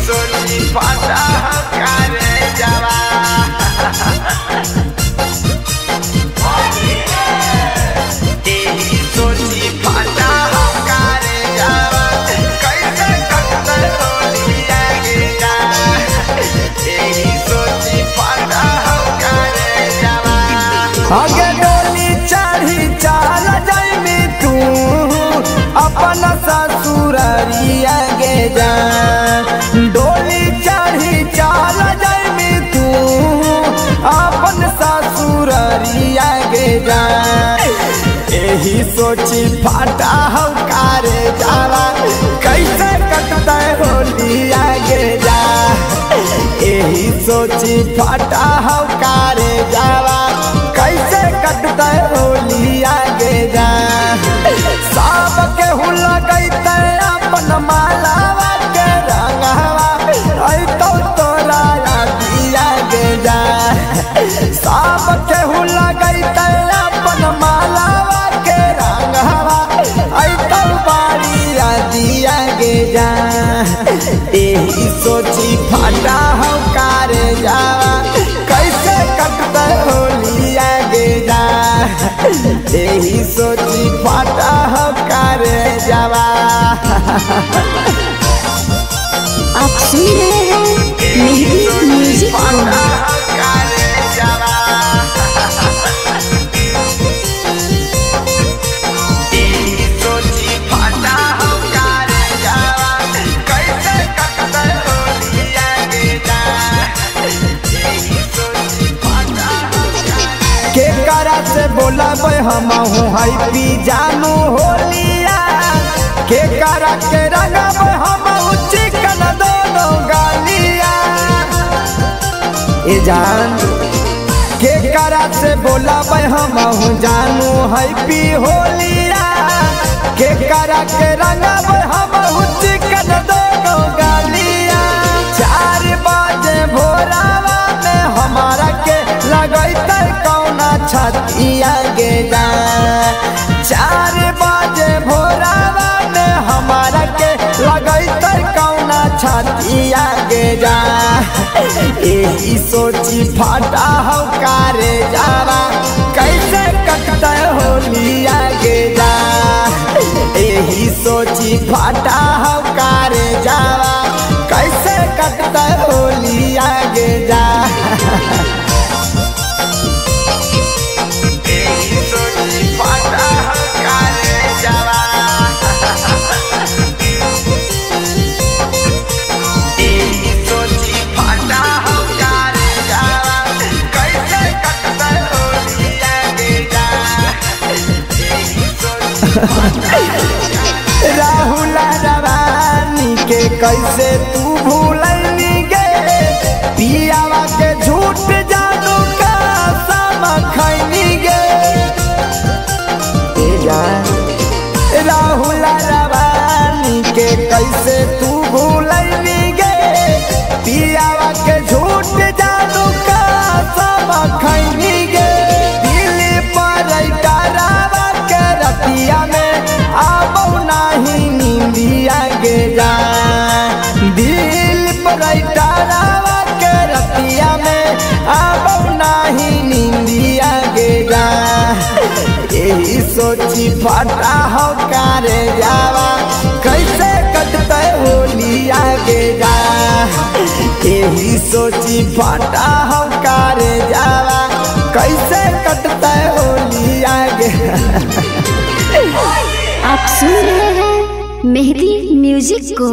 सोची फटा करे जावा सोची फटा करे जावा कैसे कटते होली आगे जा सोची फटा करे जावा आगे डोली चढ़ी चल जाइमी तू अपन ससुररिया गे जा डोली चढ़ी चल जाइमी तू अपन ससुररिया गे जा यही सोची फाटा करे जावा कैसे कटते होली आगे जा यही सोची फाटा करे जावा कैसे कटते होली आगे जा सब के हुला गईते अपन मालावा के रंगवा तो तोरा दिया गे जा सब के हुला गईते अपन मालावा के रंगवा तो बाड़िया दिया गे जा यही सोची फाटा करे जावा कैसे कटते होली आगे जा यही सोची फाटा करे जावा। आप सुन रहे हैं मेहदी म्यूजिक के करा से बोला हम हूँ पी जानू होलिया के करा के रंगब हम चिकन दोनों गालिया ए जान के करा से बोला हम हूँ जानू पी होलिया के करा के रंगब हम चिकन दोनों गालिया 4 बजे भोरावा में हमारा के लगते कौना छतिया गे जा 4 बजे भोरावा में हमारा के लगते कौना छतिया गे जा यही सोची फाटा करे जावा कैसे कटते होली आगे जा यही सोची फाटा करे जावा कैसे कटते होली आगे जा राहुल रवानी के कैसे तू भूलनी गे पियावा के झूठ जानू का सम खैनी गे राहुल रवानी के कैसे तू भूलनी गे पियावा के झूठ जानू का सम खैनी गे दिल पर डरावा के रतिया में आबो नहीं नींदिया गे जा दिल पर डरावा के रतिया में आबो नहीं नींदिया गे जा यही सोची फाटा करे जावा कैसे कटते होली आगे जा यही सोची फाटा करे जावा कैसे कटते होली आगे। आप सुन रहे हैं मेहदी म्यूजिक को।